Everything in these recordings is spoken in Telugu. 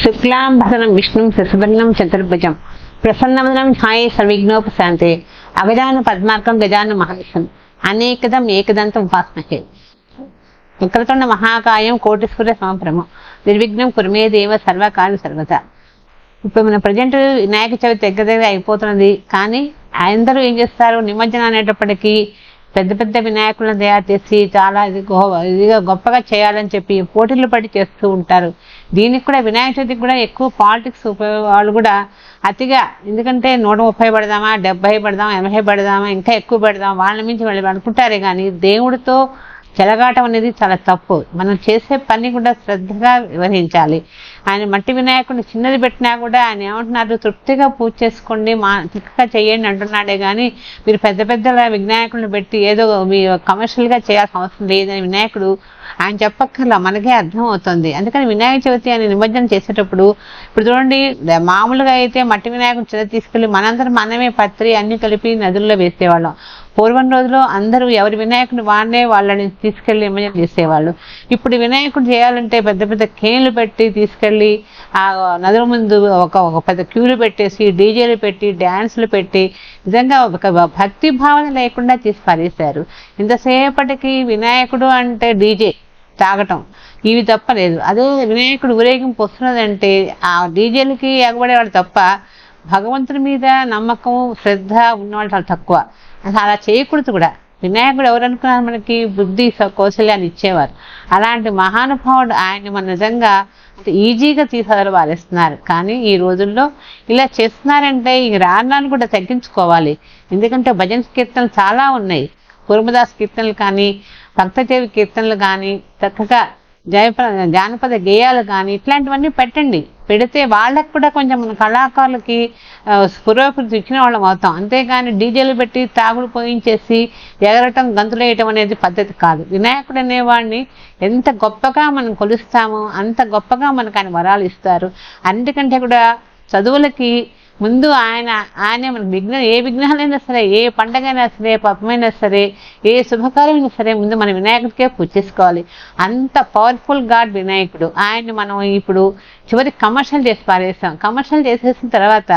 శుక్లాంబరం విష్ణుం శశివర్ణం చతుర్భుజం ప్రసన్నవదనం ఛాయే సర్విఘ్నోపశాంతే అగజాన పద్మార్కం గజాన మహర్షం అనేకదం ఏకదంతం ఉపాస్మహే. వక్రతుండ మహాకాయం కోటి సూర్య సమప్రభం నిర్విఘ్నం కుర్మే దేవ సర్వకాల సర్వత. ఇప్పుడు మన ప్రజెంట్ వినాయక చవితి దగ్గర అయిపోతున్నది, కానీ అందరూ ఏం చేస్తారు, నిమజ్జనం అనేటప్పటికీ పెద్ద పెద్ద వినాయకులను తయారు చేసి చాలా ఇదిగా గొప్పగా చేయాలని చెప్పి పోటీలు పడి చేస్తూ ఉంటారు. దీనికి కూడా వినాయక చవితికి కూడా ఎక్కువ పాలిటిక్స్ వాళ్ళు కూడా అతిగా, ఎందుకంటే 130 పెడదామా, 70 పెడదామా, 80 పెడదామా, ఇంకా ఎక్కువ పెడదామా, వాళ్ళ మించి వాళ్ళు అనుకుంటారే కానీ దేవుడితో చెలగాటం అనేది చాలా తప్పు. మనం చేసే పని కూడా శ్రద్ధగా వ్యవహరించాలి. ఆయన మట్టి వినాయకుడిని చిన్నది పెట్టినా కూడా ఆయన ఏమంటున్నారు, తృప్తిగా పూజ చేసుకోండి, చక్కగా చేయండి అంటున్నాడే కానీ మీరు పెద్ద పెద్ద వినాయకుడిని పెట్టి ఏదో మీ కమర్షియల్గా చేయాల్సిన అవసరం లేదని వినాయకుడు ఆయన చెప్పక్కర్లా, మనకే అర్థం అవుతుంది. అందుకని వినాయక చవితి అని నిమజ్జనం చేసేటప్పుడు ఇప్పుడు చూడండి, మామూలుగా అయితే మట్టి వినాయకుడిని చిన్న తీసుకెళ్ళి మనందరం మనమే పత్రి అన్ని కలిపి నదుల్లో వేసేవాళ్ళం. పూర్వం రోజుల్లో అందరూ ఎవరి వినాయకుడిని వాళ్ళని తీసుకెళ్లి నిమజ్జనం చేసేవాళ్ళు. ఇప్పుడు వినాయకుడు చేయాలంటే పెద్ద పెద్ద కేన్లు పెట్టి తీసుకెళ్లి ఆ నదుల ముందు ఒక పెద్ద క్యూలు పెట్టేసి డీజేలు పెట్టి డ్యాన్సులు పెట్టి నిజంగా ఒక భక్తి భావన లేకుండా తీసి పారేశారు. ఇంతసేపటికి వినాయకుడు అంటే డీజే తాగటం ఇవి తప్పలేదు. అదే వినాయకుడు ఊరేగింపు వస్తున్నదంటే ఆ డీజేలకి ఎగబడేవాడు తప్ప భగవంతుడి మీద నమ్మకం శ్రద్ధ ఉన్నవాళ్ళు చాలా తక్కువ. అలా చేయకూడదు కూడా. వినాయకుడు ఎవరు అనుకున్నారు, మనకి బుద్ధి కౌశల్యాన్ని ఇచ్చేవారు. అలాంటి మహానుభావుడు ఆయన్ని మన నిజంగా ఈజీగా తీసేవారు వారేస్తున్నారు. కానీ ఈ రోజుల్లో ఇలా చేస్తున్నారంటే ఈ రాన్నాన్ని కూడా తగ్గించుకోవాలి. ఎందుకంటే భజన కీర్తనలు చాలా ఉన్నాయి, కురుమదాస్ కీర్తనలు కానీ భక్తదేవి కీర్తనలు కానీ చక్కగా జానపద గేయాలు కానీ ఇట్లాంటివన్నీ పెట్టండి. పెడితే వాళ్ళకు కూడా కొంచెం మన కళాకారులకి పురోభివృద్ధి ఇచ్చిన వాళ్ళం అవుతాం. అంతేగాని డీజేలు పెట్టి తాగుడు పోయించేసి ఎగరటం గంతులు వేయటం అనేది పద్ధతి కాదు. వినాయకుడు అనేవాడిని ఎంత గొప్పగా మనం కొలుస్తామో అంత గొప్పగా మనకు ఆయన వరాలు ఇస్తారు. అన్నిటికంటే కూడా చదువులకి ముందు ఆయనే మనకు ఏ విఘ్నాలైనా సరే, ఏ పండగైనా సరే, పప్పమైనా సరే, ఏ శుభకార్యమైనా సరే ముందు మన వినాయకుడికే పూజ చేసుకోవాలి. అంత పవర్ఫుల్ గాడ్ వినాయకుడు. ఆయన్ని మనం ఇప్పుడు చివరికి కమర్షియల్ చేసి పారేస్తాం. కమర్షియల్ చేసేసిన తర్వాత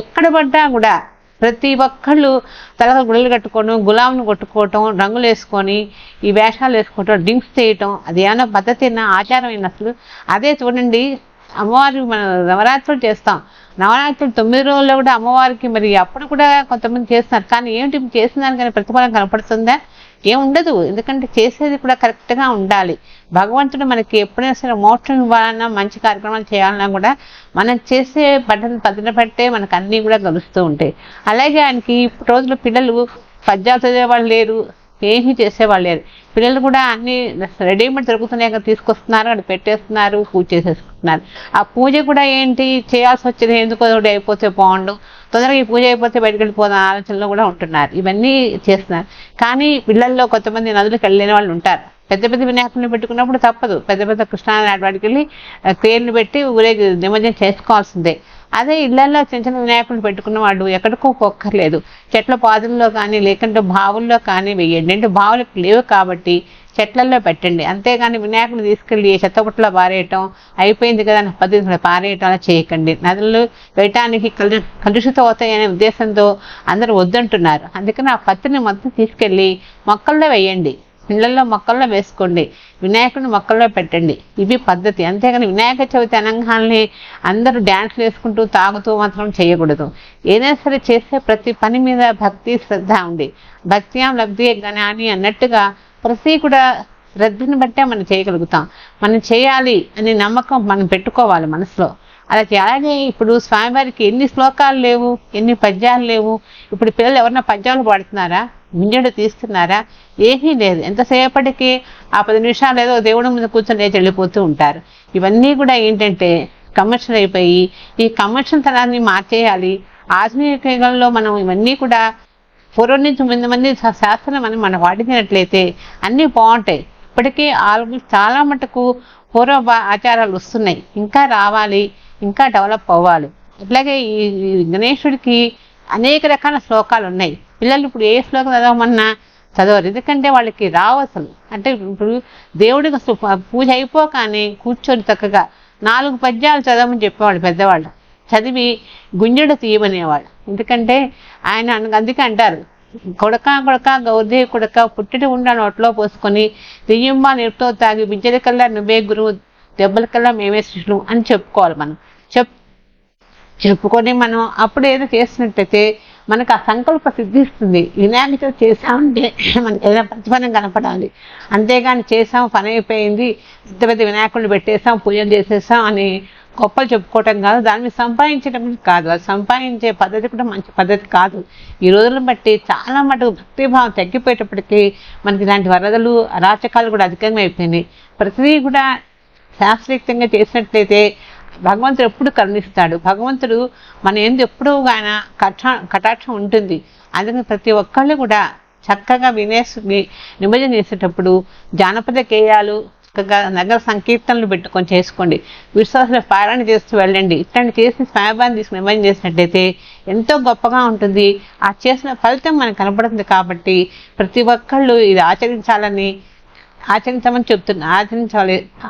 ఎక్కడ పడ్డా కూడా ప్రతి ఒక్కళ్ళు తలక గుళ్ళు కట్టుకోవడం, గులాంను కొట్టుకోవటం, రంగులు వేసుకొని ఈ వేషాలు వేసుకోవటం, డ్రింక్స్ చేయటం, అది ఏమైనా పద్ధతి అయినా ఆచారం అయినా అసలు. అదే చూడండి, అమ్మవారి మనం నవరాత్రులు చేస్తాం. నవరాత్రులు 9 రోజుల్లో కూడా అమ్మవారికి మరి అప్పుడు కూడా కొంతమంది చేస్తున్నారు. కానీ ఏమిటి చేసిన దానికని ప్రతిఫలం కనపడుతుందా? ఏముండదు. ఎందుకంటే చేసేది కూడా కరెక్ట్గా ఉండాలి. భగవంతుడు మనకి ఎప్పుడైనా సరే మోక్షం ఇవ్వాలన్నా మంచి కార్యక్రమాలు చేయాలన్నా కూడా మనం చేసే పద్ధతిని బట్టే మనకు అన్నీ కూడా గలుస్తూ ఉంటాయి. అలాగే ఆయనకి ఇప్పుడు రోజులు పిల్లలు పద్యాలు చదివేవాళ్ళు లేరు, ఏమీ చేసేవాళ్ళు లేరు. పిల్లలు కూడా అన్ని రెడీమేడ్ దొరుకుతున్నాయి కదా, తీసుకొస్తున్నారు, అది పెట్టేస్తున్నారు, పూజ చేసేసుకుంటున్నారు. ఆ పూజ కూడా ఏంటి చేయాల్సి వచ్చేది, ఎందుకో అయిపోతే బాగుండు, తొందరగా ఈ పూజ అయిపోతే బయటకు వెళ్ళిపోతున్న ఆలోచనలో కూడా ఉంటున్నారు. ఇవన్నీ చేస్తున్నారు. కానీ పిల్లల్లో కొంతమంది నదులకు వెళ్ళిన వాళ్ళు ఉంటారు. పెద్ద పెద్ద వినాయకుడిని పెట్టుకున్నప్పుడు తప్పదు, పెద్ద పెద్ద కృష్ణానాటి వాటికి వెళ్ళి క్రేన్లు పెట్టి ఊరేగి నిమజ్జనం చేసుకోవాల్సిందే. అదే ఇళ్లలో చిన్న చిన్న వినాయకుడిని పెట్టుకున్న వాళ్ళు ఎక్కడికో పోక్కర్లేదు, చెట్ల పాదుల్లో కానీ లేకుంటే బావుల్లో కానీ వేయండి. అంటే బావులకు లేవు కాబట్టి చెట్లల్లో పెట్టండి. అంతేగాని వినాయకుడిని తీసుకెళ్ళి చెత్తపుట్లో పారేయటం, అయిపోయింది కదా అని పద్ధతి పారేయటం అలా చేయకండి. నదులు వేయటానికి కలుషితం అవుతాయనే ఉద్దేశంతో అందరూ వద్దంటున్నారు. అందుకని ఆ పత్తిని మొత్తం తీసుకెళ్ళి మొక్కల్లో వేయండి, ఇళ్లలో మొక్కల్లో వేసుకోండి, వినాయకుడిని మొక్కల్లో పెట్టండి. ఇవి పద్ధతి. అంతేగాని వినాయక చవితి అనగానే అందరూ డ్యాన్స్లు వేసుకుంటూ తాగుతూ మాత్రం చేయకూడదు. ఏదైనా సరే చేసే ప్రతి పని మీద భక్తి శ్రద్ధ ఉండి, భక్త్యాం లబ్ధి జ్ఞాని అన్నట్టుగా ప్రతి కూడా శ్రద్ధని బట్టే మనం చేయగలుగుతాం. మనం చేయాలి అనే నమ్మకం మనం పెట్టుకోవాలి మనసులో. అలా అలాగే ఇప్పుడు స్వామివారికి ఎన్ని శ్లోకాలు లేవు, ఎన్ని పద్యాలు లేవు. ఇప్పుడు పిల్లలు ఎవరన్నా పద్యాలు పాడుతున్నారా, మింజడు తీస్తున్నారా? ఏమీ లేదు. ఎంతసేపటికి ఆ 10 నిమిషాలు ఏదో దేవుడి మీద కూర్చొని లేచి వెళ్ళిపోతూ ఉంటారు. ఇవన్నీ కూడా ఏంటంటే కమర్షియల్ అయిపోయి ఈ కమర్షియల్ తనాన్ని మార్చేయాలి. ఆధునిక యుగంలో మనం ఇవన్నీ కూడా పూర్వం నుంచి మంది శాస్త్రం అని మనం వాడినట్లయితే అన్నీ బాగుంటాయి. ఇప్పటికీ ఆల్మోస్ట్ చాలా మటుకు పూర్వ ఆచారాలు వస్తున్నాయి, ఇంకా రావాలి, ఇంకా డెవలప్ అవ్వాలి. అట్లాగే ఈ గణేశుడికి అనేక రకాల శ్లోకాలు ఉన్నాయి. పిల్లలు ఇప్పుడు ఏ శ్లోకం చదవమన్నా చదవరు. ఎందుకంటే వాళ్ళకి రావు అసలు. అంటే ఇప్పుడు దేవుడికి అసలు పూజ అయిపోగానే కూర్చొని చక్కగా 4 పద్యాలు చదవమని చెప్పేవాళ్ళు పెద్దవాళ్ళు. చదివి గుంజెడు తీయమనేవాళ్ళు. ఎందుకంటే ఆయన అందుకే అంటారు, కొడక కొడక గౌర్దేవి కొడక పుట్టటి ఉండ నోట్లో పోసుకొని దెయ్యంబా నేర్పుతో తాగి విద్యల కల్లా నువ్వే గురువు దెబ్బల కల్లా మేమే శిష్యులు అని చెప్పుకోవాలి. మనం చెప్పుకొని మనం అప్పుడు ఏదో చేసినట్టయితే మనకు ఆ సంకల్ప సిద్ధిస్తుంది. వినాయక చవితి చేసామంటే మనకి ఏదైనా ప్రతిఫలం కనపడాలి. అంతేగాని చేసాం, పని అయిపోయింది, పెద్ద పెద్ద వినాయకుడిని పెట్టేసాం, పూజలు చేసేసాం అని గొప్పలు చెప్పుకోవటం కాదు. దాన్ని సంపాదించడం కాదు. అది సంపాదించే పద్ధతి కూడా మంచి పద్ధతి కాదు. ఈ రోజులను బట్టి చాలా మటుకు భక్తిభావం తగ్గిపోయేటప్పటికీ మనకి ఇలాంటి వరదలు అరాచకాలు కూడా అధికంగా అయిపోయినాయి. ప్రతిదీ కూడా శాస్త్రయుక్తంగా చేసినట్లయితే భగవంతుడు ఎప్పుడు కరుణిస్తాడు. భగవంతుడు మన ఎందు ఎప్పుడూ ఆయన కటాక్షం ఉంటుంది. అందుకని ప్రతి ఒక్కళ్ళు కూడా చక్కగా నిమజ్జనం చేసేటప్పుడు జానపద గేయాలు, చక్కగా నగర సంకీర్తనలు పెట్టుకొని చేసుకోండి. విశ్వాస పారాయణ చేస్తూ వెళ్ళండి. ఇట్లాంటి చేసి స్వామివారిని తీసుకుని నిమజ్జనం చేసినట్టయితే ఎంతో గొప్పగా ఉంటుంది. ఆ చేసిన ఫలితం మనకు కనపడుతుంది. కాబట్టి ప్రతి ఒక్కళ్ళు ఇది ఆచరించమని చెప్తున్నా. ఆచరించవలేనండి.